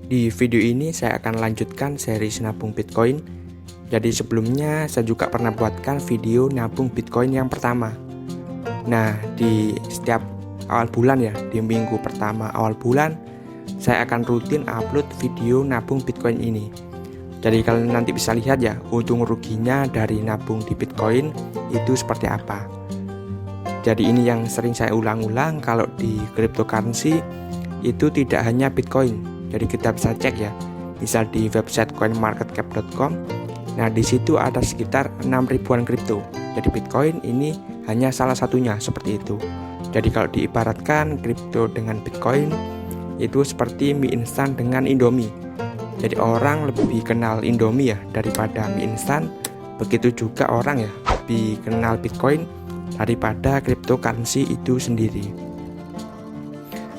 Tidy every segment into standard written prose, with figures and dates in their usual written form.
Di video ini saya akan lanjutkan seri nabung Bitcoin. Jadi sebelumnya saya juga pernah buatkan video nabung Bitcoin yang pertama. Nah, di setiap awal bulan ya, di minggu pertama awal bulan saya akan rutin upload video nabung Bitcoin ini. Jadi kalian nanti bisa lihat ya untung ruginya dari nabung di Bitcoin itu seperti apa. Jadi ini yang sering saya ulang-ulang, kalau di cryptocurrency itu tidak hanya Bitcoin. Jadi kita bisa cek ya, misal di website coinmarketcap.com. Nah, di situ ada sekitar 6.000-an kripto. Jadi Bitcoin ini hanya salah satunya seperti itu. Jadi kalau diibaratkan kripto dengan Bitcoin itu seperti mie instan dengan Indomie. Jadi orang lebih kenal Indomie ya daripada mie instan. Begitu juga orang ya lebih kenal Bitcoin daripada cryptocurrency itu sendiri.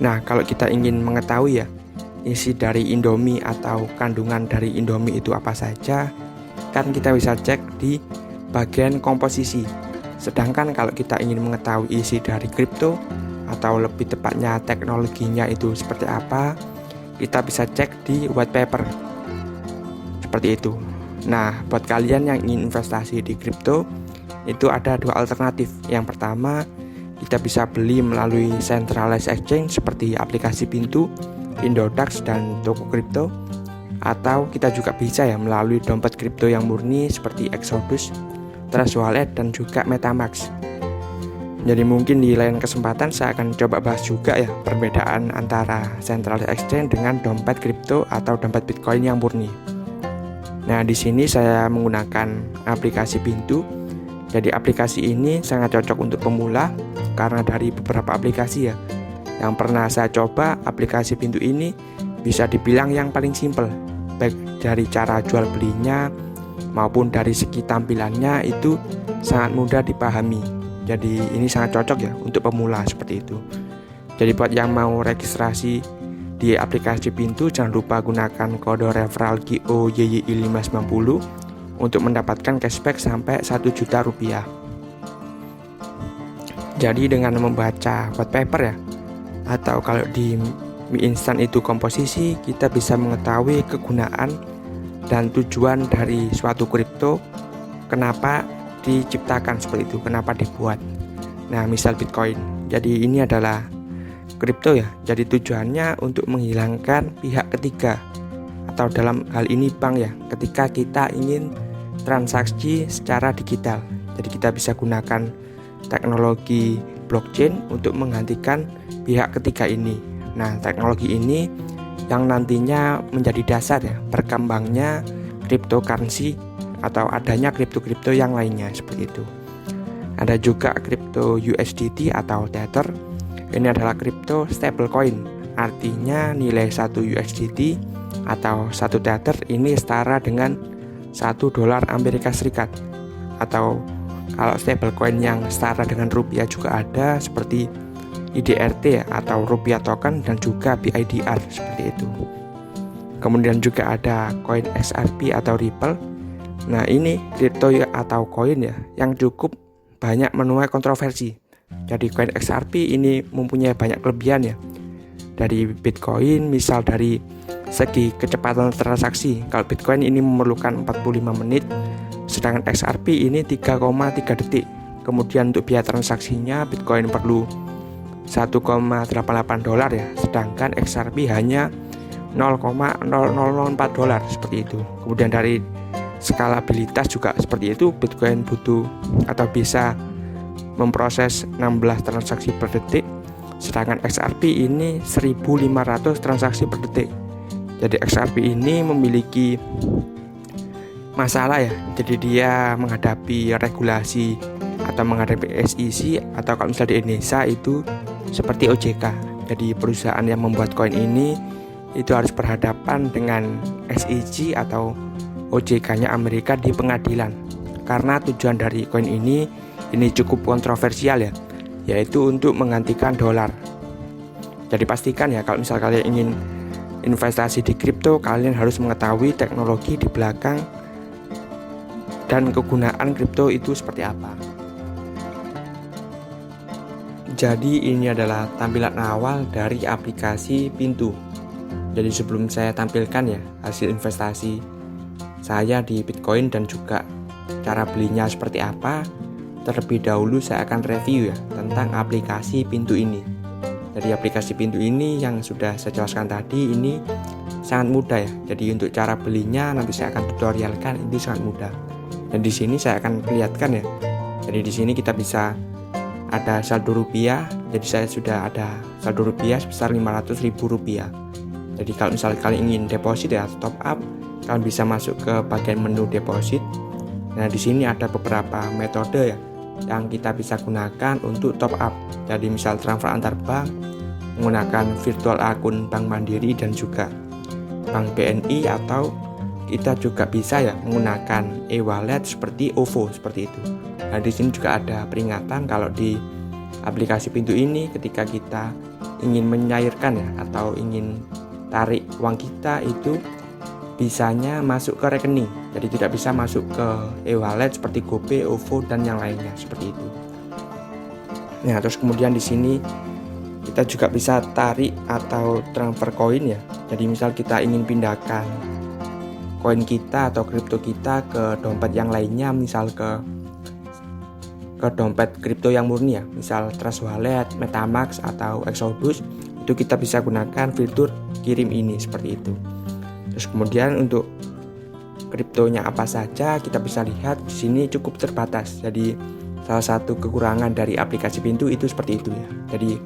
Nah, kalau kita ingin mengetahui ya isi dari Indomie atau kandungan dari Indomie itu apa saja, kan kita bisa cek di bagian komposisi. Sedangkan kalau kita ingin mengetahui isi dari kripto atau lebih tepatnya teknologinya itu seperti apa, kita bisa cek di white paper seperti itu. Nah, buat kalian yang ingin investasi di kripto itu ada dua alternatif. Yang pertama, kita bisa beli melalui centralized exchange seperti aplikasi Pintu, Indodax, dan toko kripto. Atau kita juga bisa ya melalui dompet kripto yang murni seperti Exodus, Trust Wallet, dan juga Metamask. Jadi mungkin di lain kesempatan saya akan coba bahas juga ya perbedaan antara centralized exchange dengan dompet kripto atau dompet Bitcoin yang murni. Nah, di sini saya menggunakan aplikasi Pintu. Jadi aplikasi ini sangat cocok untuk pemula karena dari beberapa aplikasi ya yang pernah saya coba, aplikasi Pintu ini bisa dibilang yang paling simple, baik dari cara jual belinya maupun dari segi tampilannya itu sangat mudah dipahami. Jadi ini sangat cocok ya untuk pemula seperti itu. Jadi buat yang mau registrasi di aplikasi Pintu, jangan lupa gunakan kode referral GOYY590 untuk mendapatkan cashback sampai 1 juta rupiah. Jadi dengan membaca white paper ya, atau kalau di mie instan itu komposisi, kita bisa mengetahui kegunaan dan tujuan dari suatu kripto, kenapa diciptakan seperti itu, kenapa dibuat. Nah, misal Bitcoin, jadi ini adalah kripto ya, jadi tujuannya untuk menghilangkan pihak ketiga, atau dalam hal ini bank ya, ketika kita ingin transaksi secara digital. Jadi kita bisa gunakan teknologi blockchain untuk menggantikan pihak ketiga ini. Nah, teknologi ini yang nantinya menjadi dasar ya berkembangnya cryptocurrency atau adanya kripto-kripto yang lainnya seperti itu. Ada juga kripto USDT atau Tether. Ini adalah kripto stablecoin. Artinya nilai 1 USDT atau 1 Tether ini setara dengan 1 dolar Amerika Serikat. Atau kalau stablecoin yang setara dengan rupiah juga ada seperti IDRT atau rupiah token dan juga BIDR seperti itu. Kemudian juga ada koin XRP atau Ripple. Nah, ini kripto atau koin ya yang cukup banyak menuai kontroversi. Jadi koin XRP ini mempunyai banyak kelebihan ya dari Bitcoin, misal dari segi kecepatan transaksi. Kalau Bitcoin ini memerlukan 45 menit, sedangkan XRP ini 3,3 detik. Kemudian untuk biaya transaksinya Bitcoin perlu 1,88 dolar ya, sedangkan XRP hanya 0,0004 dolar seperti itu. Kemudian dari skalabilitas juga seperti itu, Bitcoin butuh atau bisa memproses 16 transaksi per detik, sedangkan XRP ini 1500 transaksi per detik. Jadi XRP ini memiliki masalah ya, jadi dia menghadapi regulasi atau menghadapi SEC atau kalau misalnya di Indonesia itu seperti OJK. Jadi perusahaan yang membuat koin ini itu harus berhadapan dengan SEC atau OJK-nya Amerika di pengadilan. Karena tujuan dari koin ini cukup kontroversial ya, yaitu untuk menggantikan dolar. Jadi pastikan ya kalau misal kalian ingin investasi di kripto, kalian harus mengetahui teknologi di belakang dan kegunaan kripto itu seperti apa. Jadi ini adalah tampilan awal dari aplikasi Pintu. Jadi sebelum saya tampilkan ya hasil investasi saya di Bitcoin dan juga cara belinya seperti apa, terlebih dahulu saya akan review ya tentang aplikasi Pintu ini. Jadi aplikasi Pintu ini yang sudah saya jelaskan tadi ini sangat mudah ya. Jadi untuk cara belinya nanti saya akan tutorialkan, itu sangat mudah. Dan di sini saya akan perlihatkan ya. Jadi di sini kita bisa ada saldo rupiah. Jadi saya sudah ada saldo rupiah sebesar Rp500.000. Jadi kalau misalnya kalian ingin deposit ya top up, kalian bisa masuk ke bagian menu deposit. Nah di sini ada beberapa metode ya yang kita bisa gunakan untuk top up. Jadi misal transfer antar bank, menggunakan virtual akun Bank Mandiri dan juga Bank BNI, atau kita juga bisa ya menggunakan e-wallet seperti OVO seperti itu. Nah di sini juga ada peringatan kalau di aplikasi Pintu ini ketika kita ingin menyairkan ya atau ingin tarik uang kita itu bisanya masuk ke rekening, jadi tidak bisa masuk ke e-wallet seperti GoPay, OVO dan yang lainnya seperti itu. Nah, terus kemudian di sini kita juga bisa tarik atau transfer koin ya. Jadi misal kita ingin pindahkan koin kita atau kripto kita ke dompet yang lainnya, misal ke dompet kripto yang murni ya, misal Trust Wallet, Metamask atau Exodus, itu kita bisa gunakan fitur kirim ini seperti itu. Terus kemudian untuk kriptonya apa saja kita bisa lihat di sini cukup terbatas. Jadi salah satu kekurangan dari aplikasi Pintu itu seperti itu ya. Jadi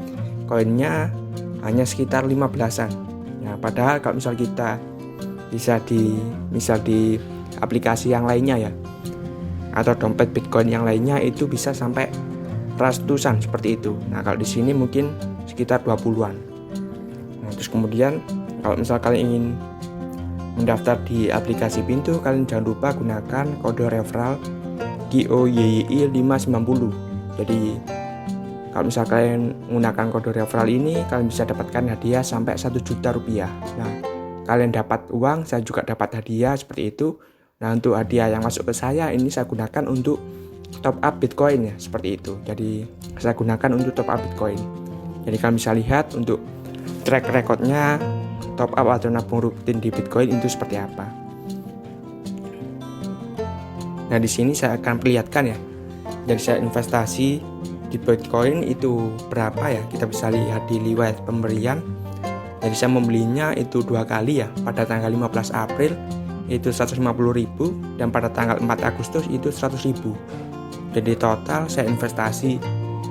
koinnya hanya sekitar 15-an. Nah, padahal kalau misal kita bisa misal di aplikasi yang lainnya ya, atau dompet Bitcoin yang lainnya itu bisa sampai ratusan seperti itu. Nah, kalau di sini mungkin sekitar 20-an. Nah, terus kemudian kalau misal kalian ingin mendaftar di aplikasi Pintu, kalian jangan lupa gunakan kode referral GOYY 590. Jadi kalau misal kalian menggunakan kode referral ini, kalian bisa dapatkan hadiah sampai 1 juta rupiah. Nah, kalian dapat uang, saya juga dapat hadiah seperti itu. Nah, untuk hadiah yang masuk ke saya ini saya gunakan untuk top up Bitcoin ya, seperti itu. Jadi saya gunakan untuk top up Bitcoin. Jadi kalian bisa lihat untuk track recordnya top up atau nabung rutin di Bitcoin itu seperti apa. Nah, di sini saya akan perlihatkan ya. Jadi saya investasi di Bitcoin itu berapa ya? Kita bisa lihat di riwayat pemberian. Jadi saya membelinya itu 2 kali ya. Pada tanggal 15 April itu 150.000 dan pada tanggal 4 Agustus itu 100.000. Jadi total saya investasi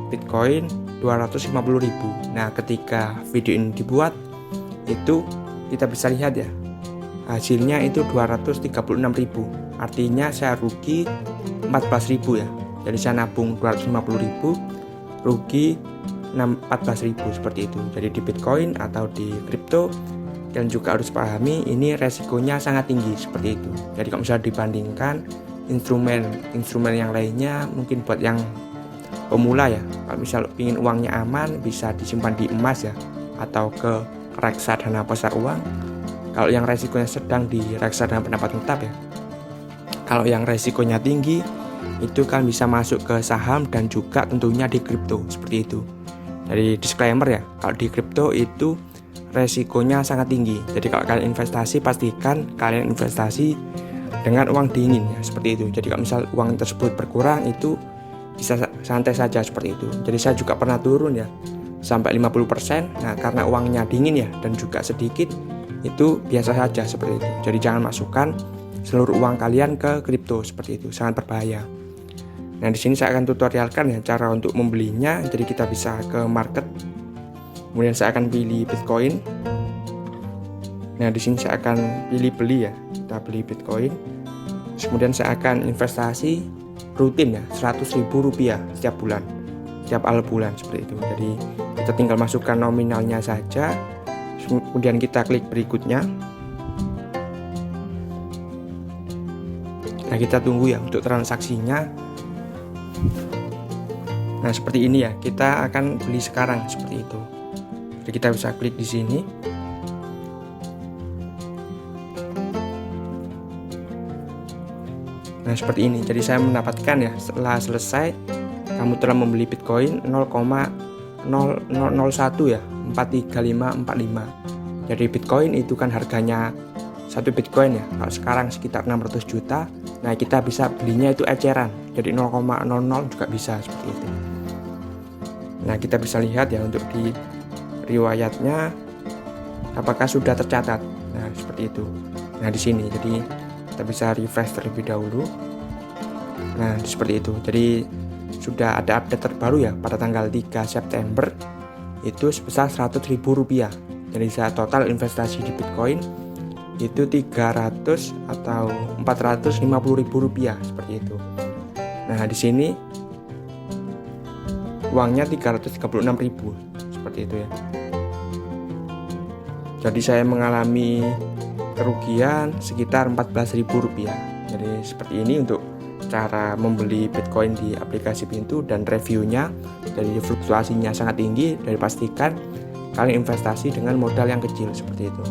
Bitcoin 250.000. Nah, ketika video ini dibuat itu kita bisa lihat ya, hasilnya itu 236.000. Artinya saya rugi 14.000 ya. Jadi saya nabung 250.000, rugi 14.000 seperti itu. Jadi di Bitcoin atau di kripto kalian juga harus pahami ini resikonya sangat tinggi seperti itu. Jadi kalau misalnya dibandingkan instrumen yang lainnya, mungkin buat yang pemula ya, kalau misal ingin uangnya aman bisa disimpan di emas ya, atau ke reksadana pasar uang. Kalau yang resikonya sedang di reksadana pendapatan tetap ya. Kalau yang resikonya tinggi itu kan bisa masuk ke saham dan juga tentunya di kripto seperti itu. Jadi disclaimer ya, kalau di kripto itu resikonya sangat tinggi. Jadi kalau kalian investasi, pastikan kalian investasi dengan uang dingin ya, seperti itu. Jadi kalau misal uang tersebut berkurang itu bisa santai saja seperti itu. Jadi saya juga pernah turun ya sampai 50%. Nah, karena uangnya dingin ya dan juga sedikit, itu biasa saja seperti itu. Jadi jangan masukkan seluruh uang kalian ke kripto seperti itu, sangat berbahaya. Nah, di sini saya akan tutorialkan ya cara untuk membelinya. Jadi kita bisa ke market. Kemudian saya akan pilih Bitcoin. Nah, di sini saya akan pilih beli ya. Kita beli Bitcoin. Kemudian saya akan investasi rutin ya, Rp100.000 setiap bulan, setiap awal bulan seperti itu. Jadi kita tinggal masukkan nominalnya saja. Kemudian kita klik berikutnya. Nah, kita tunggu ya untuk transaksinya. Nah, seperti ini ya, kita akan beli sekarang seperti itu. Jadi kita bisa klik di sini. Nah, seperti ini. Jadi saya mendapatkan ya, setelah selesai kamu telah membeli Bitcoin 0,001 ya, 43545. Jadi Bitcoin itu kan harganya satu Bitcoin ya, kalau sekarang sekitar 600 juta. Nah kita bisa belinya itu eceran, jadi 0,00 juga bisa seperti itu. Nah kita bisa lihat ya untuk di riwayatnya apakah sudah tercatat. Nah seperti itu. Nah di sini jadi kita bisa refresh terlebih dahulu. Nah seperti itu. Jadi sudah ada update terbaru ya pada tanggal 3 September itu sebesar Rp100.000. Jadi saya total investasi di Bitcoin itu 300 atau Rp450.000 seperti itu. Nah di sini uangnya 336.000 seperti itu ya. Jadi saya mengalami kerugian sekitar Rp14.000. Jadi seperti ini untuk cara membeli Bitcoin di aplikasi Pintu, dan reviewnya dari fluktuasinya sangat tinggi. Dari pastikan kalian investasi dengan modal yang kecil seperti itu.